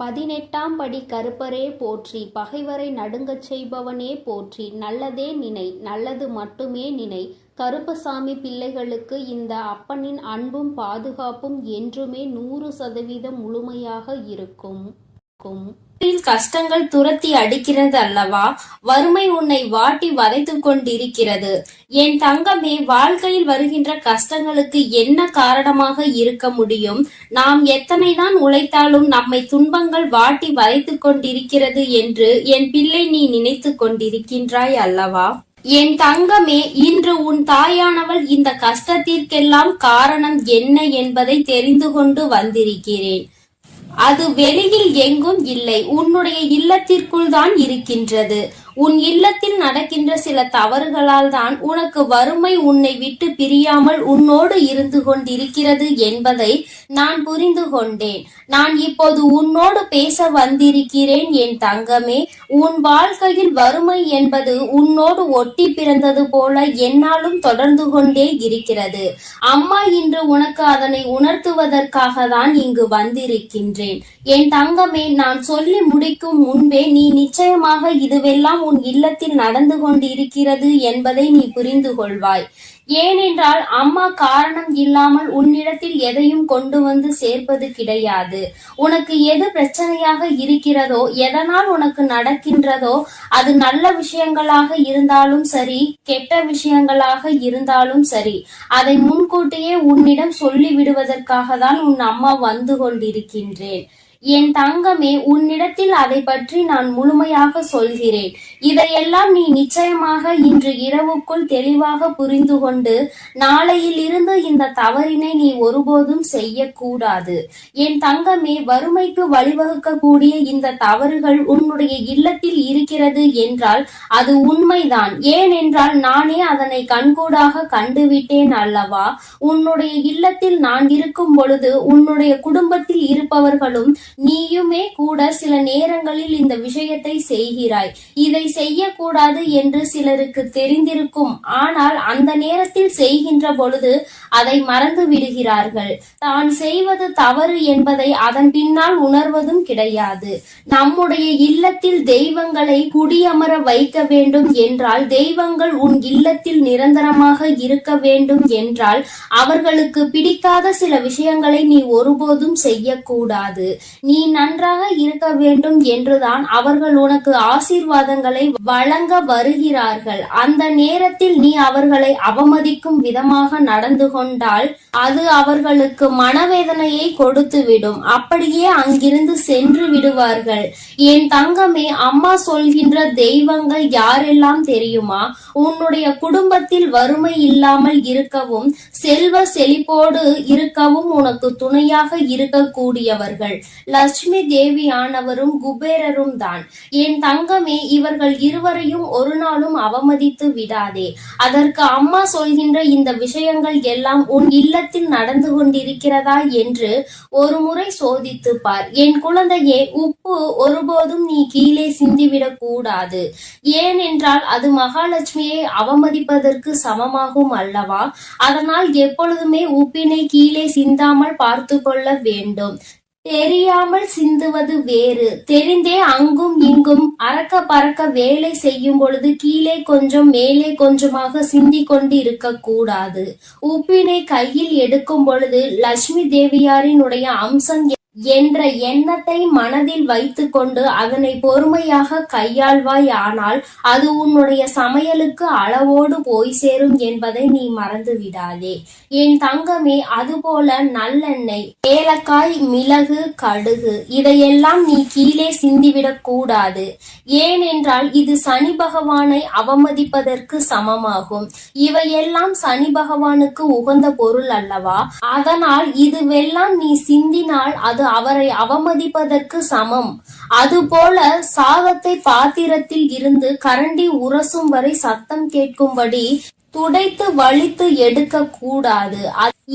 18ஆம் படி கருப்பரே போற்றி, பகைவரை நடுங்கச் செய்பவனே போற்றி, நல்லதே நினை, நல்லது மட்டுமே நினை. கருப்பசாமி பிள்ளைகளுக்கு இந்த அப்பனின் அன்பும் பாதுகாப்பும் என்றுமே 100% முழுமையாக இருக்கும். கஷ்டங்கள் துரத்தி அடிக்கிறது அல்லவா? வறுமை உன்னை வாட்டி வதைத்துக் கொண்டிருக்கிறது. என் தங்கமே, வாழ்க்கையில் வருகின்ற கஷ்டங்களுக்கு என்ன காரணமாக இருக்க முடியும்? நாம் எத்தனைதான் உழைத்தாலும் நம்மை துன்பங்கள் வாட்டி வதைத்துக் கொண்டிருக்கிறது என்று என் பிள்ளை நீ நினைத்து கொண்டிருக்கின்றாய் அல்லவா? என் தங்கமே, இன்று உன் தாயானவள் இந்த கஷ்டத்திற்கெல்லாம் காரணம் என்ன என்பதை தெரிந்து கொண்டு வந்திருக்கிறேன். அது வெளியில் எங்கும் இல்லை, உன்னுடைய இல்லத்திற்குள் தான் இருக்கின்றது. உன் இல்லத்தில் நடக்கின்ற சில தவறுகளால் தான் உனக்கு வறுமை உன்னை விட்டு பிரியாமல் உன்னோடு இருந்து கொண்டிருக்கிறது என்பதை நான் புரிந்து கொண்டேன். நான் இப்போது உன்னோடு பேச வந்திருக்கிறேன் என் தங்கமே. உன் வாழ்க்கையில் வறுமை என்பது உன்னோடு ஒட்டி பிறந்தது போல என்னாலும் தொடர்ந்து கொண்டே இருக்கிறது. அம்மா இன்று உனக்கு அதனை உணர்த்துவதற்காக தான் இங்கு வந்திருக்கின்றேன். என் தங்கமே, நான் சொல்லி முடிக்கும் முன்பே நீ நிச்சயமாக இதுவெல்லாம் உன் இல்லத்தில் நடந்து கொண்டிருக்கிறது என்பதை நீ புரிந்து கொள்வாய். ஏனென்றால் அம்மா காரணம் இல்லாமல் உன்னிடத்தில் எதையும் கொண்டு வந்து சேர்ப்பது கிடையாது. உனக்கு எது பிரச்சனையாக இருக்கிறதோ, எதனால் உனக்கு நடக்கின்றதோ, அது நல்ல விஷயங்களாக இருந்தாலும் சரி, கெட்ட விஷயங்களாக இருந்தாலும் சரி, அதை முன்கூட்டியே உன்னிடம் சொல்லி விடுவதற்காக தான் உன் அம்மா வந்து கொண்டிருக்கின்றேன். என் தங்கமே, உன்னிடத்தில் அதை பற்றி நான் முழுமையாக சொல்கிறேன். இதையெல்லாம் நீ நிச்சயமாக இன்று இரவுக்குள் தெளிவாக புரிந்து கொண்டு நாளையில் இருந்து இந்த தவறினை நீ ஒருபோதும் செய்யக்கூடாது. என் தங்கமே, வறுமைக்கு வழிவகுக்கக்கூடிய இந்த தவறுகள் உன்னுடைய இல்லத்தில் இருக்கிறது என்றால் அது உண்மைதான். ஏனென்றால் நானே அதனை கண்கூடாக கண்டுவிட்டேன் அல்லவா? உன்னுடைய இல்லத்தில் நான் இருக்கும் பொழுது உன்னுடைய குடும்பத்தில் இருப்பவர்களும் நீயுமே கூட சில நேரங்களில் இந்த விஷயத்தை செய்கிறாய். இதை செய்யக்கூடாது என்று சிலருக்கு தெரிந்திருக்கும். ஆனால் அந்த நேரத்தில் செய்கின்ற பொழுது அதை மறந்து விடுகிறார்கள். தான் செய்வது தவறு என்பதை அதன் பின்னால் உணர்வதும் கிடையாது. நம்முடைய இல்லத்தில் தெய்வங்களை குடியமர வைக்க வேண்டும் என்றால், தெய்வங்கள் உன் இல்லத்தில் நிரந்தரமாக இருக்க வேண்டும் என்றால், அவர்களுக்கு பிடிக்காத சில விஷயங்களை நீ ஒருபோதும் செய்யக்கூடாது. நீ நன்றாக இருக்க வேண்டும் என்றுதான் அவர்கள் உனக்கு ஆசீர்வாதங்களை வழங்க வருகிறார்கள். அந்த நேரத்தில் நீ அவர்களை அவமதிக்கும் விதமாக நடந்து கொண்டால் அது அவர்களுக்கு மனவேதனையை கொடுத்துவிடும். அப்படியே அங்கிருந்து சென்று விடுவார்கள். என் தங்கமே, அம்மா சொல்கின்ற தெய்வங்கள் யாரெல்லாம் தெரியுமா? உன்னுடைய குடும்பத்தில் வறுமை இல்லாமல் இருக்கவும் செல்வ செழிப்போடு இருக்கவும் உனக்கு துணையாக இருக்கக்கூடியவர்கள் லட்சுமி தேவியானவரும் குபேரரும் தான். என் தங்கமே, இவர்கள் இருவரையும் ஒரு நாளும் அவமதித்து விடாதே. அதற்கு அம்மா சொல்கின்ற இந்த விஷயங்கள் எல்லாம் உன் இல்லத்தில் நடந்து கொண்டிருக்கிறதா என்று ஒரு முறை சோதித்து பார். என் குழந்தையே, உப்பு ஒருபோதும் நீ கீழே சிந்திவிடக் கூடாது. ஏனென்றால் அது மகாலட்சுமியை அவமதிப்பதற்கு சமமாகும் அல்லவா? அதனால் எப்பொழுதுமே உப்பினை கீழே சிந்தாமல் பார்த்து கொள்ள வேண்டும். தெரியாமல் சிந்துவது வேறு, தெரிந்தே அங்கும் இங்கும் அறக்க பறக்க வேலை செய்யும் பொழுது கீழே கொஞ்சம் மேலே கொஞ்சமாக சிந்தி கொண்டு இருக்க கூடாது. உப்பினை கையில் எடுக்கும் பொழுது லட்சுமி தேவியாரினுடைய அம்சம் என்ற எண்ணத்தை மனதில் வைத்து கொண்டு அதனை பொறுமையாக கையாள்வாய். ஆனால் அது உன்னுடைய சமையலுக்கு அளவோடு போய் சேரும் என்பதை நீ மறந்து விடாதே என் தங்கமே. அதுபோல நல்லெண்ணெய், ஏலக்காய், மிளகு, கடுகு இதையெல்லாம் நீ கீழே சிந்திவிடக் கூடாது. ஏனென்றால் இது சனி பகவானை அவமதிப்பதற்கு சமமாகும். இவையெல்லாம் சனி பகவானுக்கு உகந்த பொருள் அல்லவா? அதனால் இதுவெல்லாம் நீ சிந்தினால் அது அவரை அவமதிப்பதற்கு சமம். அதுபோல சாதத்தை பாத்திரத்தில் இருந்து கரண்டி உரசும் வரை சத்தம் கேட்கும்படி துடைத்து வலித்து எடுக்க கூடாது.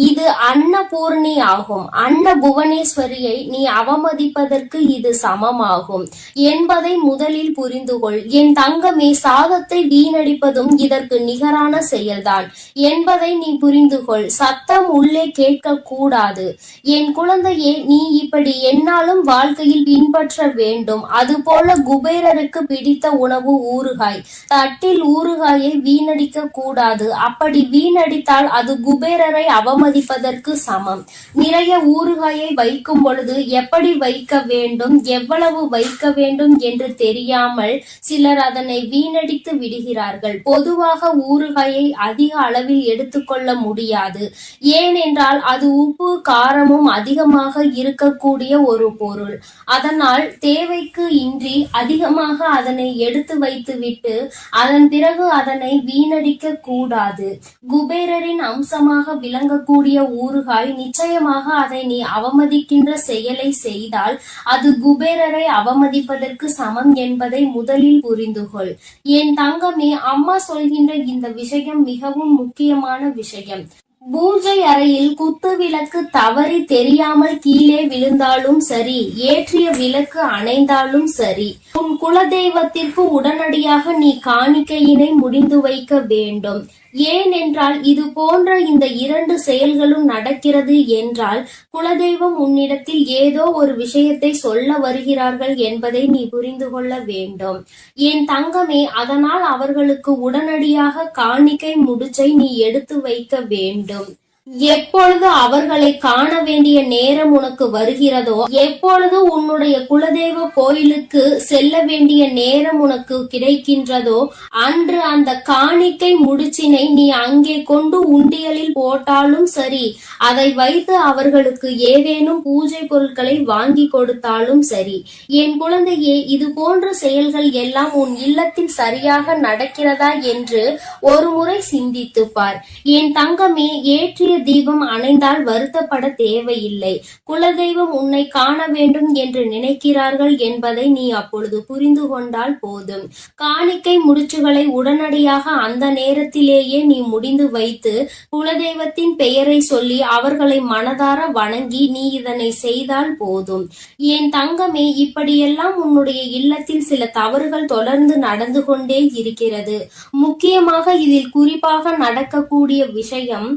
இது அன்னபூர்ணி ஆகும். அன்ன புவனேஸ்வரியை நீ அவமதிப்பதற்கு இது சமமாகும் என்பதை முதலில் புரிந்துகொள். என் தங்கமே, சாதத்தை வீணடிப்பதும் இதற்கு நிகரான செயல்தான் என்பதை நீ புரிந்துகொள். சத்தம் உள்ளே கேட்க கூடாது. என் குழந்தையே, நீ இப்படி என்னாலும் வாழ்க்கையில் பின்பற்ற வேண்டும். அதுபோல குபேரருக்கு பிடித்த உணவு ஊறுகாய். தட்டில் ஊறுகாயை வீணடிக்க கூடாது. அப்படி வீணடித்தால் அது குபேரரை அவமதிப்பதற்கு சமம். நிறைய ஊறுகாயை வைக்கும் பொழுது எப்படி வைக்க வேண்டும், எவ்வளவு வைக்க வேண்டும் என்று தெரியாமல் சிலர் அதனை வீணடித்து விடுகிறார்கள். பொதுவாக ஊறுகாயை அதிக அளவில் எடுத்துக்கொள்ள முடியாது. ஏனென்றால் அது உப்பு காரமும் அதிகமாக இருக்கக்கூடிய ஒரு பொருள். அதனால் தேவைக்கு இன்றி அதிகமாக அதனை எடுத்து வைத்துவிட்டு அதன் பிறகு அதனை வீணடிக்க கூடாது. குபேரரின் அம்சமாக விளங்கக்கூடிய ஊறுகாய், நிச்சயமாக அதை நீ அவமதிக்கின்ற செயலை செய்தால் அது குபேரரை அவமதிப்பதற்கு சமம் என்பதை முதலில் புரிந்துகொள். என் தங்கமே, அம்மா சொல்கின்ற இந்த விஷயம் மிகவும் முக்கியமான விஷயம். பூஜை அறையில் குத்து விளக்கு தவறி தெரியாமல் கீழே விழுந்தாலும் சரி, ஏற்றிய விளக்கு அணைந்தாலும் சரி, உன் குலதெய்வத்திற்கு உடனடியாக நீ காணிக்கையினை முடிந்து வைக்க வேண்டும். ஏனென்றால் இது போன்ற இந்த 2 செயல்களும் நடக்கிறது என்றால் குலதெய்வம் உன்னிடத்தில் ஏதோ ஒரு விஷயத்தை சொல்ல வருகிறார்கள் என்பதை நீ புரிந்து கொள்ள வேண்டும். என் தங்கமே, அதனால் அவர்களுக்கு உடனடியாக காணிக்கை முடிச்சை நீ எடுத்து வைக்க வேண்டும். எப்பொழுது அவர்களை காண வேண்டிய நேரம் உனக்கு வருகிறதோ, எப்பொழுது உன்னுடைய குலதெய்வ கோயிலுக்கு செல்ல வேண்டிய நேரம் உனக்கு கிடைக்கின்றதோ, அன்று அந்த காணிக்கை முடிச்சினை நீ அங்கே கொண்டு உண்டியலில் போட்டாலும் சரி, அதை வைத்து அவர்களுக்கு ஏதேனும் பூஜை பொருட்களை வாங்கி கொடுத்தாலும் சரி. என் குழந்தையே, இது போன்ற செயல்கள் எல்லாம் உன் இல்லத்தில் சரியாக நடக்கிறதா என்று ஒரு முறை சிந்தித்து பார். என் தங்கமே, ஏற்றிய தீபம் அணைந்தால் வருத்தப்பட தேவையில்லை. குலதெய்வம் உன்னை காண வேண்டும் என்று நினைக்கிறார்கள் என்பதை நீ அப்பொழுது புரிந்து கொண்டால் போதும். காணிக்கை முடிச்சுகளை உடனடியாக அந்த நேரத்திலேயே நீ முடிந்து வைத்து குலதெய்வத்தின் பெயரை சொல்லி அவர்களை மனதார வணங்கி நீ இதனை செய்தால் போதும். என் தங்கமே, இப்படியெல்லாம் உன்னுடைய இல்லத்தில் சில தவறுகள் தொடர்ந்து நடந்து கொண்டே இருக்கிறது. முக்கியமாக இதில் குறிப்பாக நடக்கக்கூடிய விஷயம்,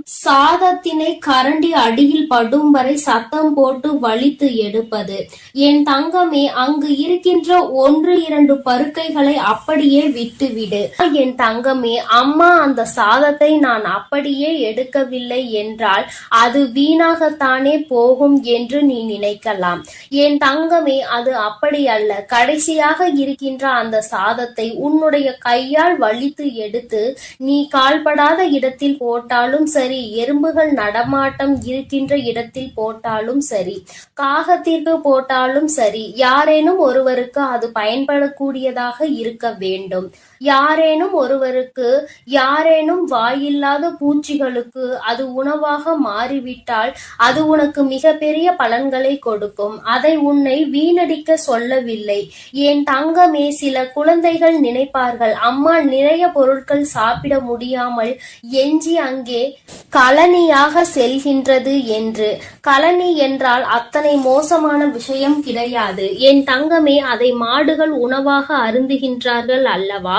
சாதத்தினை கரண்டி அடியில் படும் வரை சத்தம் போட்டு வலித்து எடுப்பது. என் தங்கமே, அங்கு இருக்கின்ற 1-2 பருக்கைகளை அப்படியே விட்டுவிடு. என் தங்கமே, அம்மா அந்த சாதத்தை நான் அப்படியே எடுக்கவில்லை என்றால் அது வீணாகத்தானே போகும் என்று நீ நினைக்கலாம். என் தங்கமே, அது அப்படி அல்ல. கடைசியாக இருக்கின்ற அந்த சாதத்தை உன்னுடைய கையால் வலித்து எடுத்து நீ கால்படாத இடத்தில் போட்டாலும் சரி, எறும்புகள் நடமாட்டம் இருக்கின்ற இடத்தில் போட்டாலும் சரி, காகத்திற்கு போட்டாலும் சரி, யாரேனும் ஒருவருக்கு அது பயன்படக்கூடியதாக இருக்க வேண்டும். யாரேனும் ஒருவருக்கு, யாரேனும் வாயில்லாத பூச்சிகளுக்கு அது உணவாக மாறிவிட்டால் அது உனக்கு மிகப்பெரிய பலன்களை கொடுக்கும். அதை உன்னை வீணடிக்க சொல்லவில்லை. என் தங்கமே, சில குழந்தைகள் நினைப்பார்கள், அம்மா நிறைய பொருட்கள் சாப்பிட முடியாமல் எஞ்சி அங்கே கழனியாக செல்கின்றது என்று. கழனி என்றால் அத்தனை மோசமான விஷயம் கிடையாது. என் தங்கமே, அதை மாடுகள் உணவாக அருந்துகின்றார்கள் அல்லவா?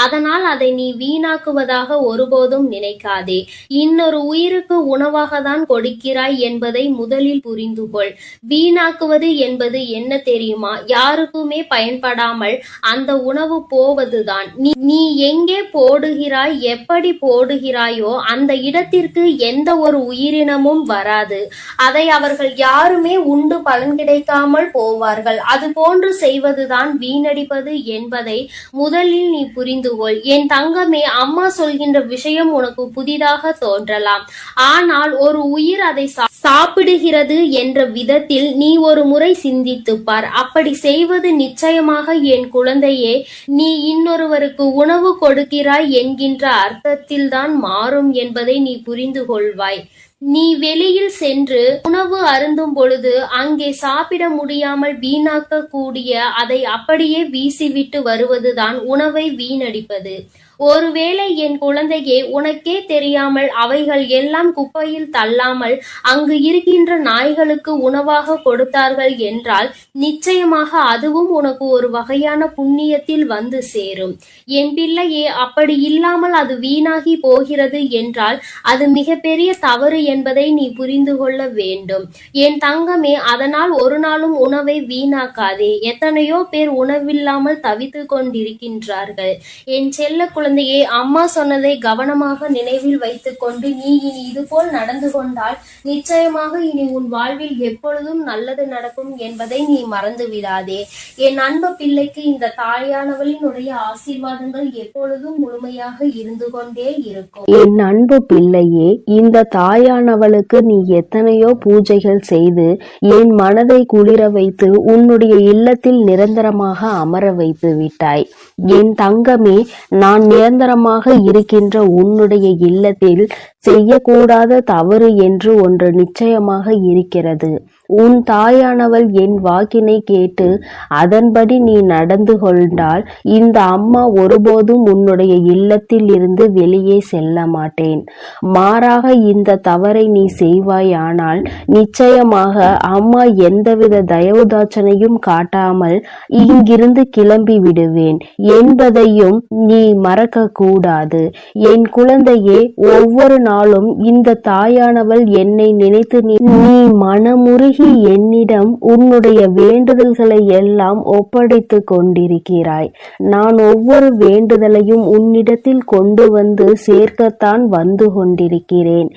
அதனால் அதை நீ வீணாக்குவதாக ஒருபோதும் நினைக்காதே. இன்னொரு உயிருக்கு உணவாக தான் கொடுக்கிறாய் என்பதை முதலில் புரிந்து கொள். வீணாக்குவது என்பது என்ன தெரியுமா? யாருக்குமே பயன்படாமல் அந்த உணவு போவதுதான். நீ எங்கே போடுகிறாய், எப்படி போடுகிறாயோ அந்த இடத்திற்கு எந்த ஒரு உயிரினமும் வராது. அதை அவர்கள் யாருமே உண்டு பலன் கிடைக்காமல் போவார்கள். அது போன்று செய்வதுதான் வீணடிப்பது என்பதை முதலில் நீ புரிந்து கொள். என் தங்கமே, அம்மா சொல்கின்ற விஷயம் உனக்கு புதிதாக தோன்றலாம். ஆனால் ஒரு உயிர் அதை சாப்பிடுகிறது என்ற விதத்தில் நீ ஒரு முறை சிந்தித்து பார். அப்படி செய்வது நிச்சயமாக என் குழந்தையே, நீ இன்னொருவருக்கு உணவு கொடுக்கிறாய் என்கின்ற அர்த்தத்தில் தான் மாறும் என்பதை நீ புரிந்து கொள்வாய். நீ வெளியில் சென்று உணவு அருந்தும் பொழுது அங்கே சாப்பிட முடியாமல் வீணாக்க கூடிய அதை அப்படியே வீசிவிட்டு வருவதுதான் உணவை வீணடிப்பது. ஒருவேளை என் குழந்தையே, உனக்கே தெரியாமல் அவைகள் எல்லாம் குப்பையில் தள்ளாமல் அங்கு இருக்கின்ற நாய்களுக்கு உணவாக கொடுத்தார்கள் என்றால் நிச்சயமாக அதுவும் உனக்கு ஒரு வகையான புண்ணியத்தில் வந்து சேரும். என் பிள்ளையே, அப்படி இல்லாமல் அது வீணாகி போகிறது என்றால் அது மிகப்பெரிய தவறு என்பதை நீ புரிந்து கொள்ள வேண்டும். என் தங்கமே, அதனால் ஒரு நாளும் உணவை வீணாக்காதே. எத்தனையோ பேர் உணவில்லாமல் தவித்து கொண்டிருக்கின்றார்கள். என் செல்ல குழந்தையே, அம்மா சொன்னதை கவனமாக நினைவில் வைத்துக் கொண்டு நீ இனி இதுபோல் நடந்து கொண்டால் நிச்சயமாக இனி உன் வாழ்வில் எப்பொழுதும் நல்லது நடக்கும் என்பதை நீ மறந்து விடாதே. என் அன்பு பிள்ளைக்கு இந்த தாயானவளினுடைய ஆசீர்வாதங்கள் எப்பொழுதும் முழுமையாக இருந்து கொண்டே இருக்கும். என் அன்பு பிள்ளையே, இந்த தாயானவளுக்கு நீ எத்தனையோ பூஜைகள் செய்து என் மனதை குளிர வைத்து உன்னுடைய இல்லத்தில் நிரந்தரமாக அமர வைத்து விட்டாய். என் தங்கமே, நான் நிரந்தரமாக இருக்கின்ற உன்னுடைய இல்லத்தில் செய்யக்கூடாத தவறு என்று ஒன்று நிச்சயமாக இருக்கிறது. உன் தாயானவள் என் வாக்கினை கேட்டு அதன்படி நீ நடந்து கொண்டால் இந்த அம்மா ஒருபோதும் உன்னுடைய இல்லத்தில் இருந்து வெளியே செல்ல மாட்டேன். மாறாக இந்த தவறை நீ செய்வாயானால் நிச்சயமாக அம்மா எந்தவித தயவுதாட்சணையும் காட்டாமல் இங்கிருந்து கிளம்பி விடுவேன் என்பதையும் நீ மறக்க கூடாது. என் குழந்தையே, ஒவ்வொரு நாளும் இந்த தாயானவள் என்னை நினைத்து நீ மனமுருகி என்னிடம் உன்னுடைய வேண்டுதல்களை எல்லாம் ஒப்படைத்து கொண்டிருக்கிறாய். நான் ஒவ்வொரு வேண்டுதலையும் உன்னிடத்தில் கொண்டு வந்து சேர்க்கத்தான் வந்து கொண்டிருக்கிறேன்.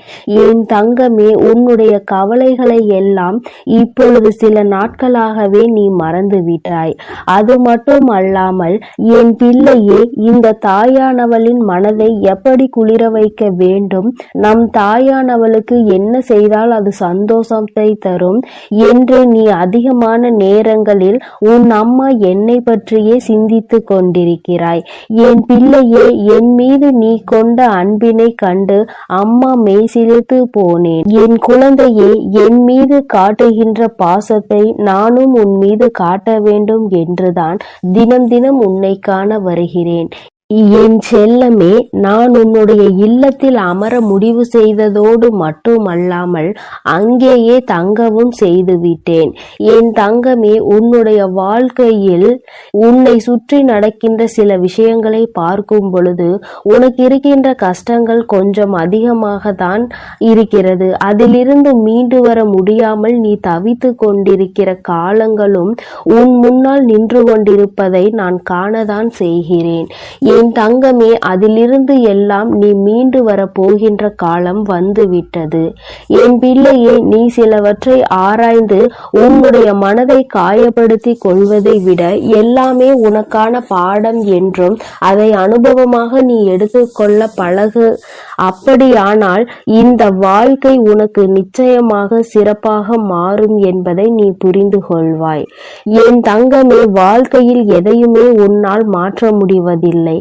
என் தங்கமே, உன்னுடைய கவலைகளை எல்லாம் இப்பொழுது சில நாட்களாகவே நீ மறந்து விட்டாய். அது மட்டும் அல்லாமல் என் பிள்ளையே, இந்த தாயானவளின் மனதை எப்படி குளிர வைக்க வேண்டும், நம் தாயானவளுக்கு என்ன செய்தால் அது சந்தோஷத்தை தரும் என்று நீ அதிகமான நேரங்களில் உன் அம்மா என்னை பற்றியே சிந்தித்து கொண்டிருக்கிறாய். என் பிள்ளையே, என் மீது நீ கொண்ட அன்பினை கண்டு அம்மா மெய்சிலிர்த்து போனேன். என் குழந்தையே, என் மீது காட்டுகின்ற பாசத்தை நானும் உன் மீது காட்ட வேண்டும் என்றுதான் தினம் தினம் உன்னை காண வருகிறேன். என் செல்லமே, நான் உன்னுடைய இல்லத்தில் அமர முடிவு செய்ததோடு மட்டுமல்லாமல் அங்கேயே தங்கவும் செய்துவிட்டேன். என் தங்கமே, உன்னுடைய வாழ்க்கையில் உன்னை சுற்றி நடக்கின்ற சில விஷயங்களை பார்க்கும் பொழுது உனக்கு இருக்கின்ற கஷ்டங்கள் கொஞ்சம் அதிகமாக தான் இருக்கிறது. அதிலிருந்து மீண்டு வர முடியாமல் நீ தவித்து கொண்டிருக்கிற காலங்களும் உன் முன்னால் நின்று கொண்டிருப்பதை நான் காணதான் செய்கிறேன். என் தங்கமே, அதிலிருந்து எல்லாம் நீ மீண்டு வர போகின்ற காலம் வந்துவிட்டது. என் பிள்ளையே, நீ சிலவற்றை ஆராய்ந்து உன்னுடைய மனதை காயப்படுத்தி கொள்வதை விட எல்லாமே உனக்கான பாடம் என்றும் அதை அனுபவமாக நீ எடுத்துக்கொள்ள பழகு. அப்படியானால் இந்த வாழ்க்கை உனக்கு நிச்சயமாக சிறப்பாக மாறும் என்பதை நீ புரிந்து கொள்வாய். என் தங்கமே, வாழ்க்கையில் எதையுமே உன்னால் மாற்ற முடிவதில்லை.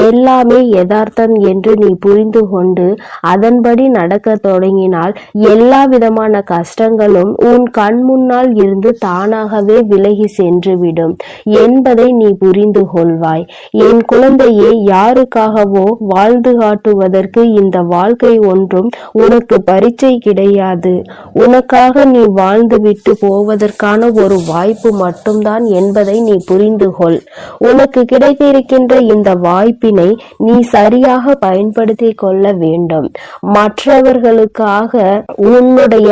எல்லாமே யதார்த்தம் என்று நீ புரிந்து கொண்டு அதன்படி நடக்க தொடங்கினால் எல்லா விதமான கஷ்டங்களும் உன் கண் முன்னால் இருந்து தானாகவே விலகி சென்றுவிடும் என்பதை நீ புரிந்து கொள்வாய். என் குழந்தையே, யாருக்காகவோ வாழ்ந்து காட்டுவதற்கு இந்த வாழ்க்கை ஒன்றும் உனக்கு பரீட்சை கிடையாது. உனக்காக நீ வாழ்ந்து விட்டு போவதற்கான ஒரு வாய்ப்பு மட்டும்தான் என்பதை நீ புரிந்து கொள். உனக்கு கிடைத்திருக்கின்ற இந்த வாய்ப்பினை நீ சரியாக பயன்படுத்தி கொள்ள வேண்டும். மற்றவர்களுக்காக உன்னுடைய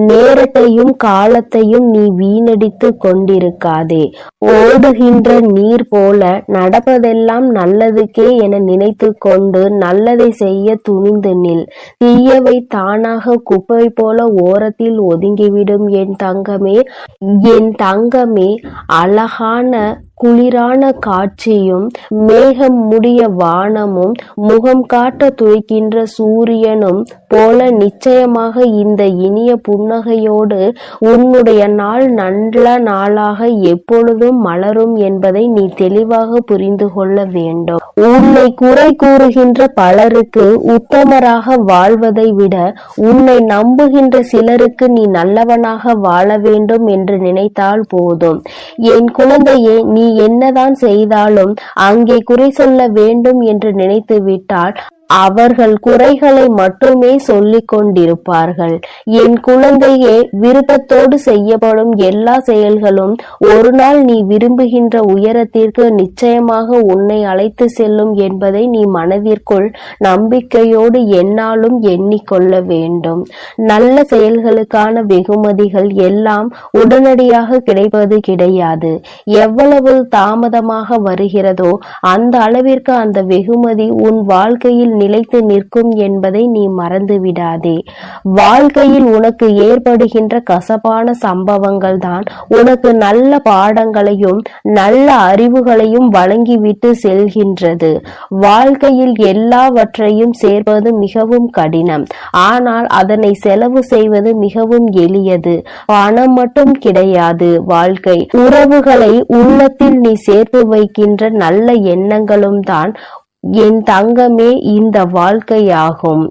நேரத்தையும் காலத்தையும் நீ வீணடித்து கொண்டிருக்காதே. ஓடுகின்ற நீர் போல நடப்பதெல்லாம் நல்லதுக்கே என நினைத்து கொண்டு நல்லதை செய்ய துணிந்து நில். தீயவை தானாக குப்பை போல ஓரத்தில் ஒதுங்கிவிடும். என் தங்கமே, என் தங்கமே, அழகான குளிரான காட்சியும் மேகம் முடிய வானமும் முகம் காட்ட துடிக்கின்ற சூரியனும் போல நிச்சயமாக இந்த இனிய புன்னகையோடு உன்னுடைய நாள் நல்ல நாளாக எப்பொழுதும் மலரும் என்பதை நீ தெளிவாக புரிந்து கொள்ள வேண்டும். உன்னை குறை கூறுகின்ற பலருக்கு உத்தமராக வாழ்வதை விட உன்னை நம்புகின்ற சிலருக்கு நீ நல்லவனாக வாழ வேண்டும் என்று நினைத்தால் போதும். என் குழந்தையே, நீ நீ என்னதான் செய்தாலும் அங்கே குறை சொல்ல வேண்டும் என்று நினைத்து விட்டால் அவர்கள் குறைகளை மட்டுமே சொல்லிக் கொண்டிருப்பார்கள். என் குழந்தையே, விருப்பத்தோடு செய்யப்படும் எல்லா செயல்களும் ஒரு நாள் நீ விரும்புகின்ற உயரத்திற்கு நிச்சயமாக உன்னை அழைத்து செல்லும் என்பதை நீ மனதிற்குள் நம்பிக்கையோடு எந்நாளும் எண்ணிக்கொள்ள வேண்டும். நல்ல செயல்களுக்கான வெகுமதிகள் எல்லாம் உடனடியாக கிடைப்பது கிடையாது. எவ்வளவு தாமதமாக வருகிறதோ அந்த அளவிற்கு அந்த வெகுமதி உன் வாழ்க்கையில் நிலைத்து நிற்கும் என்பதை நீ மறந்து விடாதே. வாழ்க்கையில் உனக்கு ஏற்படுகின்ற கசப்பான சம்பவங்கள் தான் உனக்கு நல்ல பாடங்களையும் நல்ல அறிவுகளையும் வழங்கிவிட்டு செல்கின்றது. வாழ்க்கையில் எல்லாவற்றையும் சேர்ப்பது மிகவும் கடினம், ஆனால் அதனை செலவு செய்வது மிகவும் எளியது. பணம் மட்டும் கிடையாது வாழ்க்கை. உறவுகளை உள்ளத்தில் நீ சேர்த்து வைக்கின்ற நல்ல எண்ணங்களும் தான் என் தங்கமே இந்த வாழ்க்கையாகும்.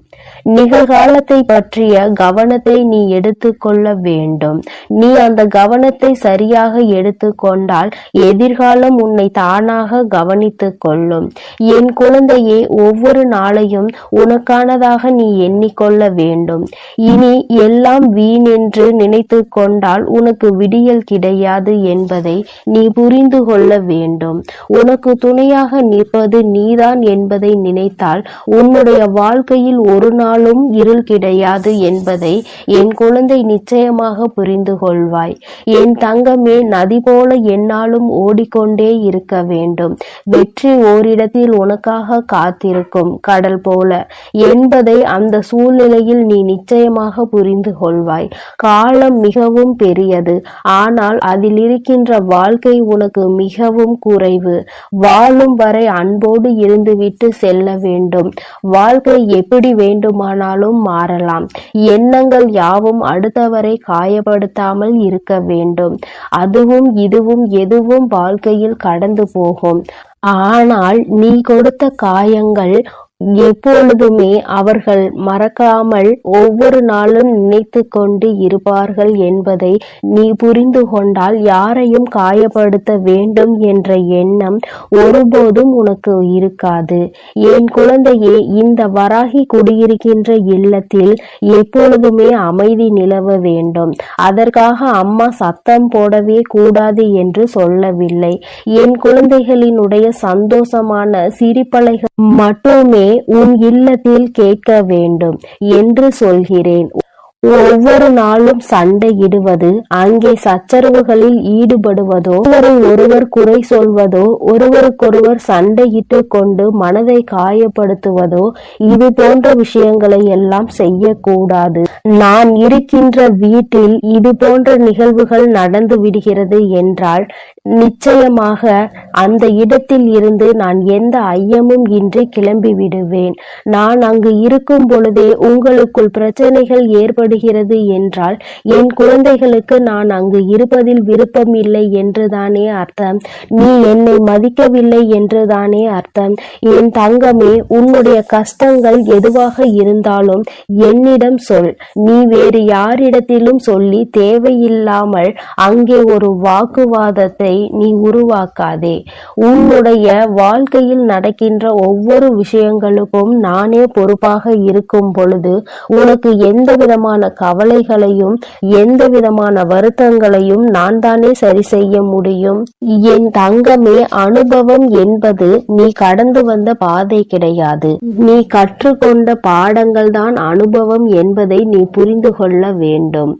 நிகழ்காலத்தை பற்றிய கவனத்தை நீ எடுத்துக்கொள்ள வேண்டும். நீ அந்த கவனத்தை சரியாக எடுத்துக்கொண்டால் எதிர்காலம் உன்னை தானாக கவனித்துக் கொள்ளும். என் குழந்தையே, ஒவ்வொரு நாளையும் உனக்கானதாக நீ எண்ணிக்கொள்ள வேண்டும். இனி எல்லாம் வீண் என்று நினைத்து கொண்டால் உனக்கு விடியல் கிடையாது என்பதை நீ புரிந்து கொள்ள வேண்டும். உனக்கு துணையாக நிற்பது நீதான் என்பதை நினைத்தால் உன்னுடைய வாழ்க்கையில் ஒரு நாளும் இருள் கிடையாது என்பதை என் குழந்தை நிச்சயமாக புரிந்து கொள்வாய். என் தங்கமே, நதி போல எந்நாளும் ஓடிக்கொண்டே இருக்க வேண்டும். வெற்றி ஓரிடத்தில் உனக்காக காத்திருக்கும் கடல் போல என்பதை அந்த சூழ்நிலையில் நீ நிச்சயமாக புரிந்து கொள்வாய். காலம் மிகவும் பெரியது, ஆனால் அதில் இருக்கின்ற வாழ்க்கை உனக்கு மிகவும் குறைவு. வாழும் வரை அன்போடு இருந்துவிட்டு செல்ல வேண்டும். வாழ்க்கை எப்படி வேண்டுமானாலும் மாறலாம். எண்ணங்கள் யாவும் அடுத்தவரை காயப்படுத்தாமல் இருக்க வேண்டும். அதுவும் இதுவும் எதுவும் வாழ்க்கையில் கடந்து போகும். ஆனால் நீ கொடுத்த காயங்கள் எப்பொழுதுமே அவர்கள் மறக்காமல் ஒவ்வொரு நாளும் நினைத்து கொண்டு இருப்பார்கள் என்பதை நீ புரிந்து கொண்டால் யாரையும் காயப்படுத்த வேண்டும் என்ற எண்ணம் ஒருபோதும் உனக்கு இருக்காது. என் குழந்தையே, இந்த வராகி குடியிருக்கின்ற இல்லத்தில் எப்பொழுதுமே அமைதி நிலவ வேண்டும். அதற்காக அம்மா சத்தம் போடவே கூடாது என்று சொல்லவில்லை. என் குழந்தைகளினுடைய சந்தோஷமான சிரிப்பலைகள் மட்டுமே உன் இல்லத்தில் கேட்க வேண்டும் என்று சொல்கிறேன். ஒவ்வொரு நாளும் சண்டையிடுவது, அங்கே சச்சரவுகளில் ஈடுபடுவதோ, ஒருவர் குறை சொல்வதோ, ஒருவருக்கொருவர் சண்டையிட்டு கொண்டு மனதை காயப்படுத்துவதோ, இது போன்ற விஷயங்களை எல்லாம் செய்யக்கூடாது. நான் இருக்கின்ற வீட்டில் இது போன்ற நிகழ்வுகள் நடந்து விடுகிறது என்றால் நிச்சயமாக அந்த இடத்தில் இருந்து நான் எந்த ஐயமும் இன்றி கிளம்பி விடுவேன். நான் அங்கு இருக்கும் பொழுதே உங்களுக்குள் பிரச்சனைகள் ஏற்படுகிறது என்றால் என் குழந்தைகளுக்கு நான் அங்கு இருப்பதில் விருப்பம் இல்லை என்றுதானே அர்த்தம். நீ என்னை மதிக்கவில்லை என்றுதானே அர்த்தம். என் தங்கமே, உன்னுடைய கஷ்டங்கள் எதுவாக இருந்தாலும் என்னிடம் சொல். நீ வேறு யாரிடத்திலும் சொல்லி தேவையில்லாமல் அங்கே ஒரு வாக்குவாதத்தை நீ உருவாக்காதே. உன்னுடைய வாழ்க்கையில் நடக்கின்ற ஒவ்வொரு விஷயங்களுக்கும் நானே பொறுப்பாக இருக்கும் பொழுது உனக்கு எந்த விதமான கவலைகளையும் எந்த விதமான வருத்தங்களையும் நான் தானே சரி செய்ய முடியும். என் தங்கமே, அனுபவம் என்பது நீ கடந்து வந்த பாதை கிடையாது. நீ கற்றுக்கொண்ட பாடங்கள் தான் அனுபவம் என்பதை நீ புரிந்து கொள்ள வேண்டும்.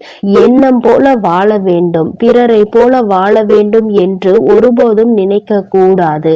எண்ணம் போல வாழ வேண்டும், பிறரை போல வாழ வேண்டும் என்று ஒருபோதும் நினைக்க கூடாது.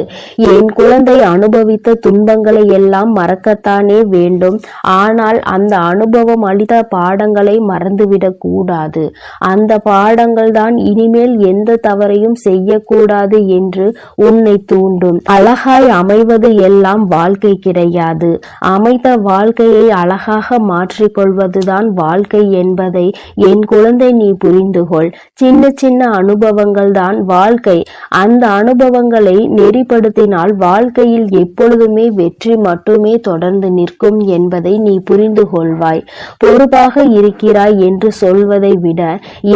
என் குழந்தை அனுபவித்த துன்பங்களை எல்லாம் மறக்கத்தானே வேண்டும். ஆனால் அந்த அனுபவம் அளித்த பாடங்களை மறந்துவிடக் கூடாது. அந்த பாடங்கள் தான் இனிமேல் எந்த தவறையும் செய்யக்கூடாது என்று உன்னை தூண்டும். அழகாய் அமைவது எல்லாம் வாழ்க்கை கிடையாது. அமைத்த வாழ்க்கையை அழகாக மாற்றிக்கொள்வதுதான் வாழ்க்கை என்பதை என் குழந்தை நீ புரிந்துகொள். சின்ன சின்ன அனுபவங்கள் தான் வாழ்க்கை. அந்த அனுபவங்களை நெறிப்படுத்தினால் வாழ்க்கையில் எப்பொழுதுமே வெற்றி மட்டுமே தொடர்ந்து நிற்கும் என்பதை நீ புரிந்து கொள்வாய். பொறுப்பாக இருக்கிறாய் என்று சொல்வதை விட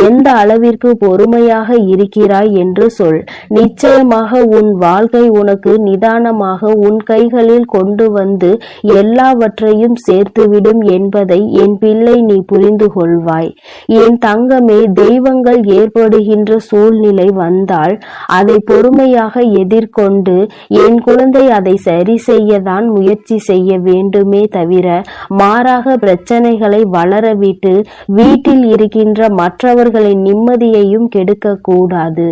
எந்த அளவிற்கு பொறுமையாக இருக்கிறாய் என்று சொல். நிச்சயமாக உன் வாழ்க்கை உனக்கு நிதானமாக உன் கைகளில் கொண்டு வந்து எல்லாவற்றையும் சேர்த்துவிடும் என்பதை என் பிள்ளை நீ புரிந்து கொள்வாய். என் தங்கமே, தெய்வங்கள் ஏற்படுகின்ற சூழ்நிலை வந்தால் அதை பொறுமையாக எதிர்கொண்டு என் குழந்தை அதை சரி செய்யதான் முயற்சி செய்ய வேண்டுமே தவிர மாறாக பிரச்சனைகளை வளரவிட்டு வீட்டில் இருக்கின்ற மற்றவர்களின் நிம்மதியையும் கெடுக்க கூடாது.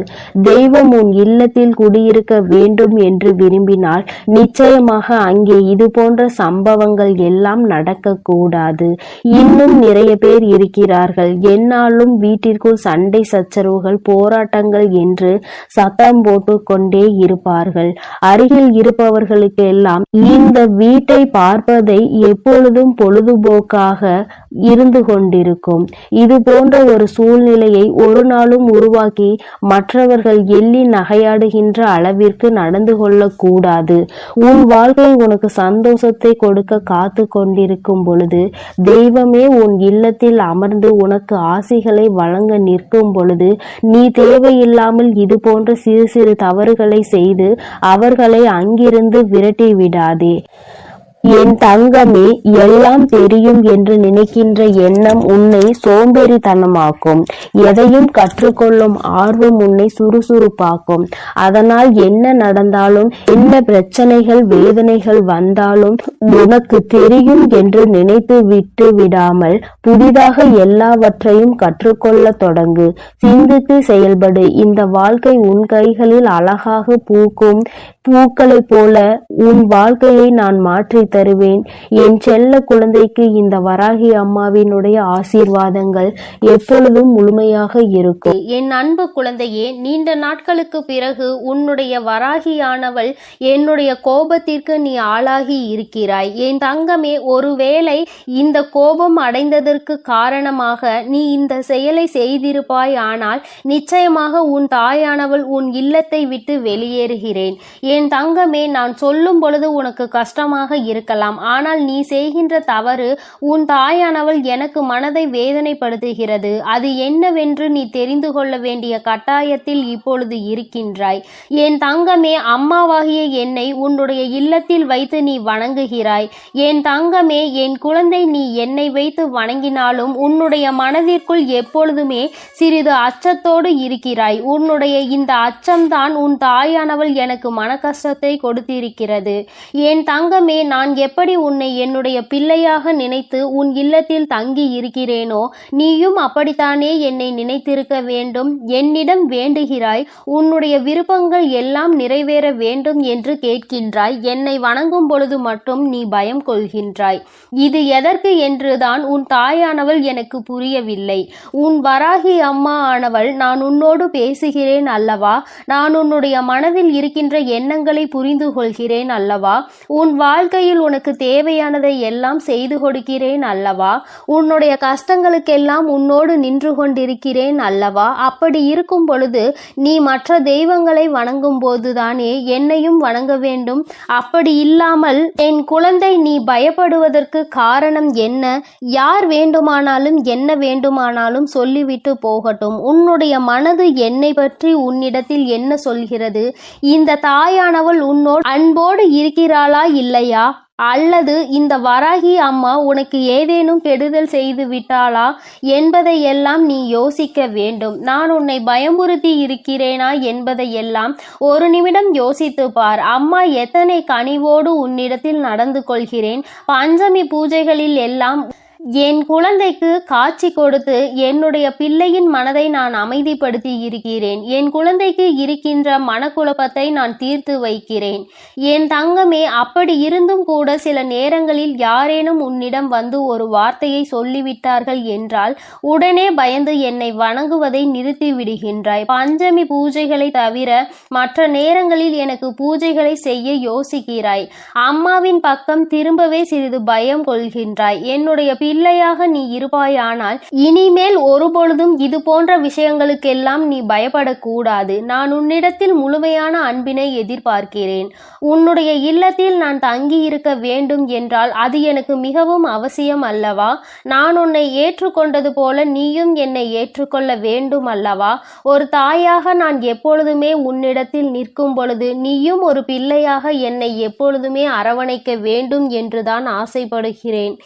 தெய்வம் உன் இல்லத்தில் குடியிருக்க வேண்டும் என்று விரும்பினால் நிச்சயமாக அங்கே இது போன்ற சம்பவங்கள் எல்லாம் நடக்கக்கூடாது. இன்னும் நிறைய பேர் இருக்கிறார்கள், என்னாலும் வீட்டிற்குள் சண்டை சச்சரவுகள் போராட்டங்கள் என்று சத்தம் போட்டு கொண்டே இருப்பார்கள். அருகில் இருப்பவர்களுக்கு எல்லாம் இந்த வீட்டை பார்ப்பதை எப்பொழுதும் பொழுதுபோக்காக இருந்து கொண்டிருக்கும். இது போன்ற ஒரு சூழ்நிலையை ஒரு நாளும் உருவாக்கி மற்றவர்கள் எள்ளி நகையாடுகின்ற அளவிற்கு நடந்து கொள்ளக்கூடாது. உன் வாழ்க்கை உனக்கு சந்தோஷத்தை கொடுக்க காத்து கொண்டிருக்கும் பொழுது, தெய்வமே உன் இல்லத்தில் அமர்ந்து உனக்கு ஆசிகளை வழங்க நிற்கும் பொழுது, நீ தேவையில்லாமல் இது போன்ற சிறு சிறு தவறுகளை செய்து அவர்களை அங்கிருந்து விரட்டி விடாதே. என் தங்கமே, எல்லாம் தெரியும் என்று நினைக்கின்ற எண்ணம் உன்னை சோம்பேறித்தனமாக்கும். எதையும் கற்றுக்கொள்ளும் ஆர்வம் உன்னை சுறுசுறுப்பாக்கும். அதனால் என்ன நடந்தாலும், என்ன பிரச்சனைகள் வேதனைகள் வந்தாலும் உனக்கு தெரியும் என்று நினைத்து விட்டு விடாமல் புதிதாக எல்லாவற்றையும் கற்றுக்கொள்ள தொடங்கு. சிந்தித்து செயல்படு. இந்த வாழ்க்கை உன் கைகளில் அழகாக பூக்கும் பூக்களைப் போல உன் வாழ்க்கையை நான் மாற்றி தருவேன். என் செல்ல குழந்தைக்கு இந்த வராகி அம்மாவினுடைய ஆசீர்வாதங்கள் எப்பொழுதும் முழுமையாக இருக்கும். என் அன்பு குழந்தையே, நீண்ட நாட்களுக்கு பிறகு உன்னுடைய வராகியானவள் என்னுடைய கோபத்திற்கு நீ ஆளாகி இருக்கிறாய். என் தங்கமே, ஒருவேளை இந்த கோபம் அடைந்ததற்கு காரணமாக நீ இந்த செயலை செய்திருப்பாய். ஆனால் நிச்சயமாக உன் தாயானவள் உன் இல்லத்தை விட்டு வெளியேறுகிறேன். என் தங்கமே, நான் சொல்லும் பொழுது உனக்கு கஷ்டமாக இருக்கலாம். ஆனால் நீ செய்கின்ற தவறு உன் தாயானவள் எனக்கு மனதை வேதனைப்படுத்துகிறது. அது என்னவென்று நீ தெரிந்து கொள்ள வேண்டிய கட்டாயத்தில் இப்பொழுது இருக்கின்றாய். என் தங்கமே, அம்மாவாகிய என்னை உன்னுடைய இல்லத்தில் வைத்து நீ வணங்குகிறாய். என் தங்கமே, என் குழந்தை, நீ என்னை வைத்து வணங்கினாலும் உன்னுடைய மனதிற்குள் எப்பொழுதுமே சிறிது அச்சத்தோடு இருக்கிறாய். உன்னுடைய இந்த அச்சம்தான் உன் தாயானவள் எனக்கு மன கஷ்டத்தை கொடுத்திருக்கிறது. என் தங்கமே, நான் எப்படி உன்னை என்னுடைய பிள்ளையாக நினைத்து உன் இல்லத்தில் தங்கி இருக்கிறேனோ, நீயும் அப்படித்தானே என்னை நினைத்திருக்க வேண்டும். என்னிடம் வேண்டுகிறாய், உன்னுடைய விருப்பங்கள் எல்லாம் நிறைவேற வேண்டும் என்று கேட்கின்றாய். என்னை வணங்கும் பொழுது மட்டும் நீ பயம் கொள்கின்றாய். இது எதற்கு என்றுதான் உன் தாயானவள் எனக்கு புரியவில்லை. உன் வராகி அம்மா ஆனவள் நான் உன்னோடு பேசுகிறேன் அல்லவா? நான் உன்னுடைய மனதில் இருக்கின்ற எண்ணங்களை புரிந்து கொள்கிறேன் அல்லவா? உன் வாழ்க்கையில் உனக்கு தேவையானதை எல்லாம் செய்து கொடுக்கிறேன் அல்லவா? உன்னுடைய கஷ்டங்களுக்கெல்லாம் உன்னோடு நின்று கொண்டிருக்கிறேன் அல்லவா? அப்படி இருக்கும் பொழுது நீ மற்ற தெய்வங்களை வணங்கும் போதுதானே என்னையும் வணங்க வேண்டும். அப்படி இல்லாமல் என் குழந்தை, நீ பயப்படுவதற்கு காரணம் என்ன? யார் வேண்டுமானாலும் என்ன வேண்டுமானாலும் சொல்லிவிட்டு போகட்டும். உன்னுடைய மனது என்னை பற்றி உன்னிடத்தில் என்ன சொல்கிறது? இந்த தாயானவள் உன்னோடு அன்போடு இருக்கிறாளா இல்லையா? அல்லது இந்த வராகி அம்மா உனக்கு ஏதேனும் கெடுதல் செய்து விட்டாளா என்பதையெல்லாம் நீ யோசிக்க வேண்டும். நான் உன்னை பயமுறுத்தி இருக்கிறேனா என்பதையெல்லாம் ஒரு நிமிடம் யோசித்து பார். அம்மா எத்தனை கனிவோடு உன்னிடத்தில் நடந்து கொள்கிறேன். பஞ்சமி பூஜைகளில் எல்லாம் என் குழந்தைக்கு காட்சி கொடுத்து என்னுடைய பிள்ளையின் மனதை நான் அமைதிப்படுத்தி இருக்கிறேன். என் குழந்தைக்கு இருக்கின்ற மனக்குழப்பத்தை நான் தீர்த்து வைக்கிறேன். என் தங்கமே, அப்படி இருந்தும் கூட சில நேரங்களில் யாரேனும் உன்னிடம் வந்து ஒரு வார்த்தையை சொல்லிவிட்டார்கள் என்றால் உடனே பயந்து என்னை வணங்குவதை நிறுத்தி விடுகின்றாய். பஞ்சமி பூஜைகளை தவிர மற்ற நேரங்களில் எனக்கு பூஜைகளை செய்ய யோசிக்கிறாய். அம்மாவின் பக்கம் திரும்பவே சிறிது பயம் கொள்கின்றாய். என்னுடைய பிள்ளையாக நீ இருப்பாயானால் இனிமேல் ஒருபொழுதும் இது போன்ற விஷயங்களுக்கெல்லாம் நீ பயப்படக்கூடாது. நான் உன்னிடத்தில் முழுமையான அன்பினை எதிர்பார்க்கிறேன். உன்னுடைய இல்லத்தில் நான் தங்கி இருக்க வேண்டும் என்றால் அது எனக்கு மிகவும் அவசியம் அல்லவா? நான் உன்னை ஏற்றுக்கொண்டது போல நீயும் என்னை ஏற்றுக்கொள்ள வேண்டும் அல்லவா? ஒரு தாயாக நான் எப்பொழுதுமே உன்னிடத்தில் நிற்கும் பொழுது நீயும் ஒரு பிள்ளையாக என்னை எப்பொழுதுமே அரவணைக்க வேண்டும் என்றுதான் ஆசைப்படுகிறேன்.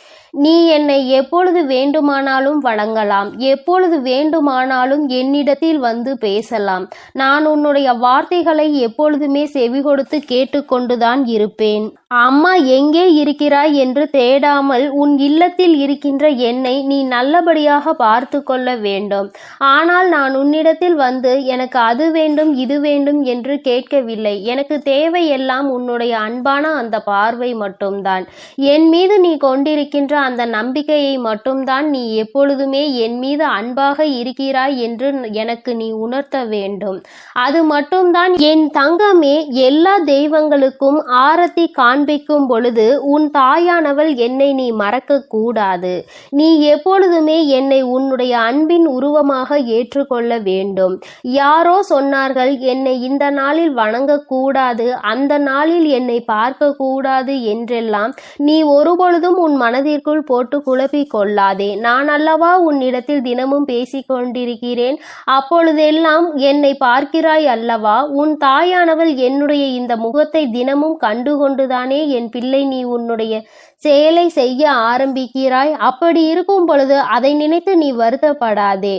நீ என்னை எப்பொழுது வேண்டுமானாலும் வணங்கலாம், எப்பொழுது வேண்டுமானாலும் என்னிடத்தில் வந்து பேசலாம். நான் உன்னுடைய வார்த்தைகளை எப்பொழுதுமே செவி கொடுத்து கேட்டுக்கொண்டுதான் இருப்பேன். அம்மா எங்கே இருக்கிறாய் என்று தேடாமல் உன் இல்லத்தில் இருக்கின்ற என்னை நீ நல்லபடியாக பார்த்து கொள்ள வேண்டும். ஆனால் நான் உன்னிடத்தில் வந்து எனக்கு அது வேண்டும் இது வேண்டும் என்று கேட்கவில்லை. எனக்கு தேவையெல்லாம் உன்னுடைய அன்பான அந்த பார்வை மட்டும்தான். என் மீது நீ கொண்டிருக்கின்ற அந்த நம்பிக்கையை மட்டும்தான். நீ எப்பொழுதுமே என் மீது அன்பாக இருக்கிறாய் என்று எனக்கு நீ உணர்த்த வேண்டும். அது மட்டும்தான். என் தங்கமே, எல்லா தெய்வங்களுக்கும் ஆரத்தி காண்பிக்கும் பொழுது உன் தாயானவள் என்னை நீ மறக்க கூடாது. நீ எப்பொழுதுமே என்னை உன்னுடைய அன்பின் உருவமாக ஏற்றுக்கொள்ள வேண்டும். யாரோ சொன்னார்கள் என்னை இந்த நாளில் வணங்கக்கூடாது, அந்த நாளில் என்னை பார்க்க கூடாது என்றெல்லாம் நீ ஒருபொழுதும் உன் மனதிற்குள் போட்டு குழப்பிக் கொள்ளாதே. நான் அல்லவா உன்னிடத்தில் தினமும் பேசிக் கொண்டிருக்கிறேன். அப்பொழுதெல்லாம் என்னை பார்க்கிறாய் அல்லவா? உன் தாயானவள் என்னுடைய இந்த முகத்தை தினமும் கண்டுகொண்டுதானே என் பிள்ளை நீ உன்னுடைய செயலை செய்ய ஆரம்பிக்கிறாய். அப்படி இருக்கும் பொழுது அதை நினைத்து நீ வருத்தப்படாதே.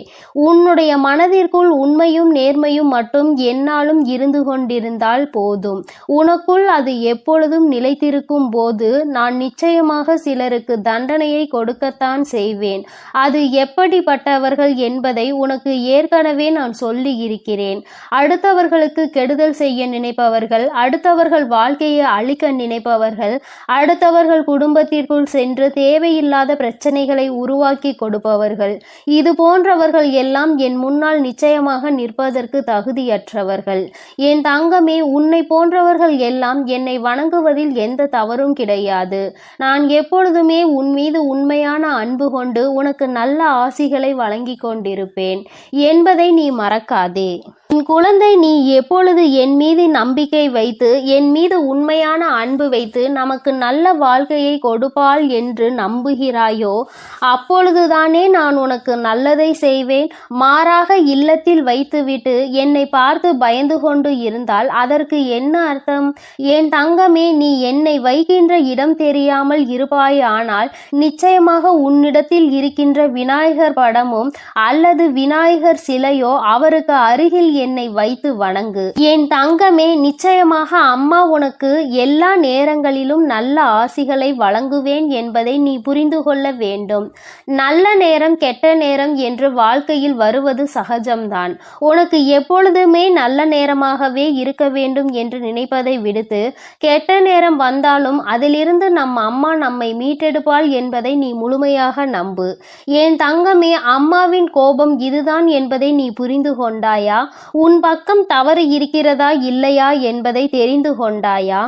உன்னுடைய மனதிற்குள் உண்மையும் நேர்மையும் மட்டும் என்னாலும் இருந்து கொண்டிருந்தால் போதும். உனக்குள் அது எப்பொழுதும் நிலைத்திருக்கும் போது நான் நிச்சயமாக சிலருக்கு தண்டனையை கொடுக்கத்தான் செய்வேன். அது எப்படிப்பட்டவர்கள் என்பதை உனக்கு ஏற்கனவே நான் சொல்லி இருக்கிறேன். அடுத்தவர்களுக்கு கெடுதல் செய்ய நினைப்பவர்கள், அடுத்தவர்கள் வாழ்க்கையை அழிக்க நினைப்பவர்கள், அடுத்தவர்கள் குடும்பத்திற்குள் சென்று தேவையில்லாத பிரச்சனைகளை உருவாக்கி கொடுப்பவர்கள், இது போன்றவர்கள் எல்லாம் என் முன்னால் நிச்சயமாக நிற்பதற்கு தகுதியற்றவர்கள். என் தங்கமே, உன்னை போன்றவர்கள் எல்லாம் என்னை வணங்குவதில் எந்த தவறும் கிடையாது. நான் எப்பொழுதுமே உன் மீது உண்மையான அன்பு கொண்டு உனக்கு நல்ல ஆசிகளை வழங்கி கொண்டிருப்பேன் என்பதை நீ மறக்காதே. என் குழந்தை, நீ எப்பொழுது என் மீது நம்பிக்கை வைத்து என் மீது உண்மையான அன்பு வைத்து நமக்கு நல்ல வாழ்க்கையை கொடுப்பாள் என்று நம்புகிறாயோ அப்பொழுதுதானே நான் உனக்கு நல்லதை செய்வேன். மாறாக இல்லத்தில் வைத்துவிட்டு என்னை பார்த்து பயந்து கொண்டு இருந்தால் அதற்கு என்ன அர்த்தம்? என் தங்கமே, நீ என்னை வைக்கின்ற இடம் தெரியாமல் இருப்பாயானால் நிச்சயமாக உன்னிடத்தில் இருக்கின்ற விநாயகர் படமும் அல்லது விநாயகர் சிலையோ அவருக்கு அருகில் என்னை வைத்து வணங்கு. என் தங்கமே, நிச்சயமாக அம்மா உனக்கு எல்லா நேரங்களிலும் நல்ல ஆசிகளை வழங்குவேன் என்பதை நீ புரிந்து கொள்ள வேண்டும். நல்ல நேரம் கெட்ட நேரம் என்று வாழ்க்கையில் வருவது சகஜம்தான். உனக்கு எப்பொழுதுமே நல்ல நேரமாகவே இருக்க வேண்டும் என்று நினைப்பதை விடுத்து கெட்ட நேரம் வந்தாலும் அதிலிருந்து நம் அம்மா நம்மை மீட்டெடுப்பாள் என்பதை நீ முழுமையாக நம்பு. என் தங்கமே, அம்மாவின் கோபம் இதுதான் என்பதை நீ புரிந்து கொண்டாயா? உன் பக்கம் தவறு இருக்கிறதா இல்லையா என்பதை தெரிந்து கொண்டாயா?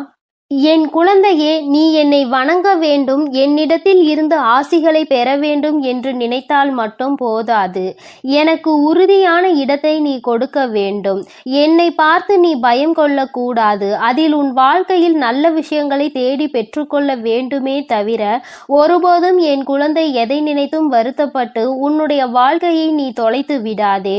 என் குழந்தையே, நீ என்னை வணங்க வேண்டும், என்னிடத்தில் இருந்து ஆசிகளை பெற வேண்டும் என்று நினைத்தால் மட்டும் போதாது. எனக்கு உறுதியான இடத்தை நீ கொடுக்க வேண்டும். என்னை பார்த்து நீ பயம் கொள்ளக்கூடாது. அதில் உன் வாழ்க்கையில் நல்ல விஷயங்களை தேடி பெற்றுக்கொள்ள வேண்டுமே தவிர ஒருபோதும் என் குழந்தை எதை நினைத்தும் வருத்தப்பட்டு உன்னுடைய வாழ்க்கையை நீ தொலைத்து விடாதே.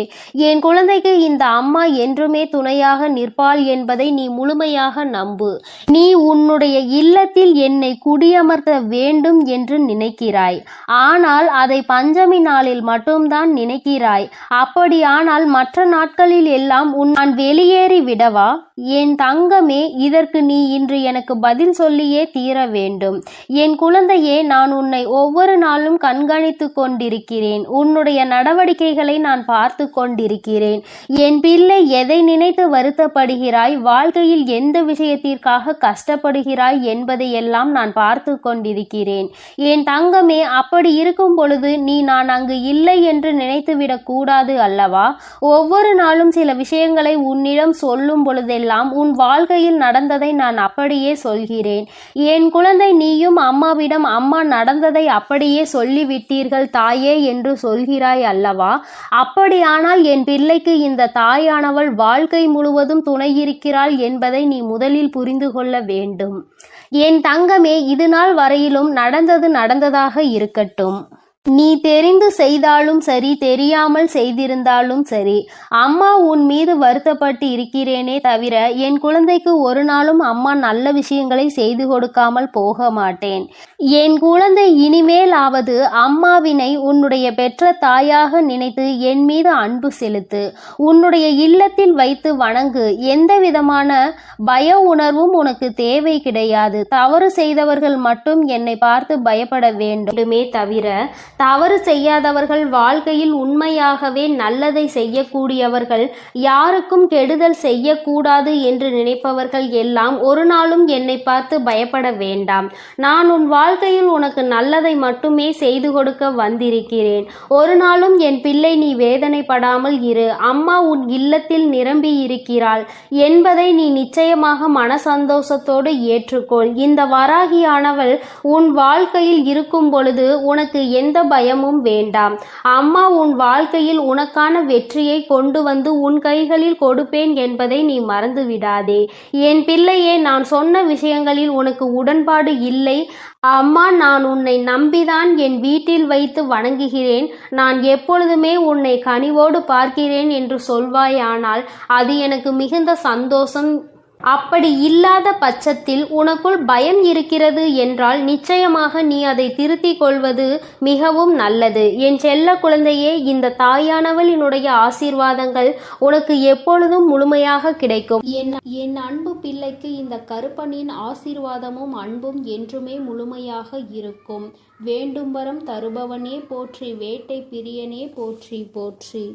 என் குழந்தைக்கு இந்த அம்மா என்றுமே துணையாக நிற்பாள் என்பதை நீ முழுமையாக நம்பு. நீ உன்னுடைய இல்லத்தில் என்னை குடியமர்த்த வேண்டும் என்று நினைக்கிறாய். ஆனால் அதை பஞ்சமி நாளில் மட்டும்தான் நினைக்கிறாய். அப்படியானால் மற்ற நாட்களில் எல்லாம் நான் வெளியேறி விடவா? என் தங்கமே, இதற்கு நீ இன்று எனக்கு பதில் சொல்லியே தீர வேண்டும். என் குழந்தையே, நான் உன்னை ஒவ்வொரு நாளும் கண்காணித்து கொண்டிருக்கிறேன். உன்னுடைய நடவடிக்கைகளை நான் பார்த்து கொண்டிருக்கிறேன். என் பிள்ளை, எதை நினைத்து வருத்தப்படுகிறாய்? வாழ்க்கையில் எந்த விஷயத்திற்காக கஷ்ட கஷ்டப்படுகிறாய் என்பதையெல்லாம் நான் பார்த்து கொண்டிருக்கிறேன். என் தங்கமே, அப்படி இருக்கும் பொழுது நீ நான் அங்கு இல்லை என்று நினைத்துவிடக் கூடாது அல்லவா? ஒவ்வொரு நாளும் சில விஷயங்களை உன்னிடம் சொல்லும் பொழுதெல்லாம் உன் வாழ்க்கையில் நடந்ததை நான் அப்படியே சொல்கிறேன். என் குழந்தை, நீயும் அம்மாவிடம் அம்மா நடந்ததை அப்படியே சொல்லிவிட்டீர்கள் தாயே என்று சொல்கிறாய் அல்லவா? அப்படியானால் என் பிள்ளைக்கு இந்த தாயானவள் வாழ்க்கை முழுவதும் துணையிருக்கிறாள் என்பதை நீ முதலில் புரிந்து கொள்ள வேண்டும். என் தங்கமே, இதுநாள் வரையிலும் நடந்தது நடந்ததாக இருக்கட்டும். நீ தெரிந்து செய்தாலும் சரி, தெரியாமல் செய்திருந்தாலும் சரி, அம்மா உன் மீது வருத்தப்பட்டு இருக்கிறேனே தவிர என் குழந்தைக்கு ஒரு நாளும் அம்மா நல்ல விஷயங்களை செய்து கொடுக்காமல் போக மாட்டேன். என் குழந்தை, இனிமேலாவது அம்மாவினை உன்னுடைய பெற்ற தாயாக நினைத்து என் மீது அன்பு செலுத்து. உன்னுடைய இல்லத்தில் வைத்து வணங்கு. எந்த விதமான பய உணர்வும் உனக்கு தேவை கிடையாது. தவறு செய்தவர்கள் மட்டும் என்னை பார்த்து பயப்பட வேண்டுமே தவிர தவறு செய்யாதவர்கள், வாழ்க்கையில் உண்மையாகவே நல்லதை செய்யக்கூடியவர்கள், யாருக்கும் கெடுதல் செய்யக்கூடாது என்று நினைப்பவர்கள் எல்லாம் ஒரு நாளும் என்னை பார்த்து பயப்பட வேண்டாம். நான் உன் வாழ்க்கையில் உனக்கு நல்லதை மட்டுமே செய்து கொடுக்க வந்திருக்கிறேன். ஒரு நாளும் என் பிள்ளை நீ வேதனைப்படாமல் இரு. அம்மா உன் இல்லத்தில் நிரம்பி இருக்கிறாள் என்பதை நீ நிச்சயமாக மன சந்தோஷத்தோடு ஏற்றுக்கொள். இந்த வராகியானவள் உன் வாழ்க்கையில் இருக்கும் பொழுது உனக்கு எந்த பயமும் வேண்டாம். அம்மா உன் வாழ்க்கையில் உனக்கான வெற்றியை கொண்டு வந்து உன் கைகளில் கொடுப்பேன் என்பதை நீ மறந்து விடாதே. என் பிள்ளையே, நான் சொன்ன விஷயங்களில் உனக்கு உடன்பாடு இல்லை. அம்மா, நான் உன்னை நம்பிதான் என் வீட்டில் வைத்து வணங்குகிறேன். நான் எப்பொழுதுமே உன்னை கனிவோடு பார்க்கிறேன் என்று சொல்வாயானால் அது எனக்கு மிகுந்த சந்தோஷம். அப்படி இல்லாத பட்சத்தில் உனக்குள் பயம் இருக்கிறது என்றால் நிச்சயமாக நீ அதை திருத்திக் கொள்வது மிகவும் நல்லது. என் செல்ல குழந்தையே, இந்த தாயானவளினுடைய ஆசீர்வாதங்கள் உனக்கு எப்பொழுதும் முழுமையாக கிடைக்கும். என் அன்பு பிள்ளைக்கு இந்த கருப்பனின் ஆசீர்வாதமும் அன்பும் என்றுமே முழுமையாக இருக்கும். வேண்டும் வரம் தருபவனே போற்றி, வேட்டை பிரியனே போற்றி போற்றி.